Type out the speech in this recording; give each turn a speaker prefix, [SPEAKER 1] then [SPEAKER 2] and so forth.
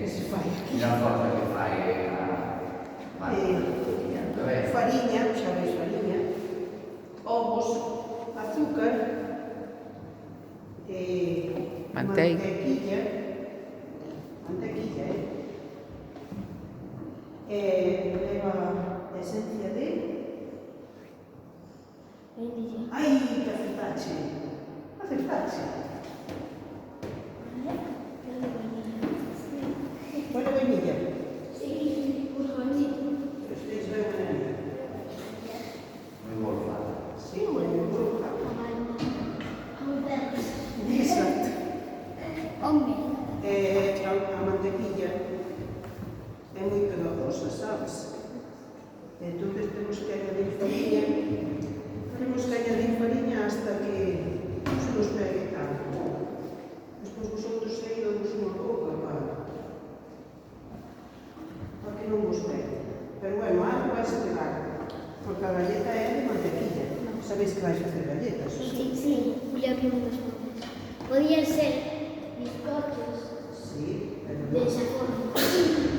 [SPEAKER 1] que se fai aquí.
[SPEAKER 2] Una forma que fai
[SPEAKER 1] Fariña, xa veis fariña, ovos, azúcar, mantequilla, leva esencia de... Ai, que acertache! Pone vainilla. Estes ben vainilla.
[SPEAKER 2] moi golfada.
[SPEAKER 1] Sí, moi bruja. Exacto. A mantequilla é moi pegajosa, sabes? Entón temos que añadir fariña hasta que se nos pegue tanto. Despois vosotros seguidamos unha pouca para que non vos pegue. Pero bueno, algo vai se pegar, porque a galleta é de mantequilla. Sabéis que vais facer galletas?
[SPEAKER 3] Sí, ya vimos las fotos. Podían ser bizcochos
[SPEAKER 1] Sí, pero
[SPEAKER 3] de esa forma.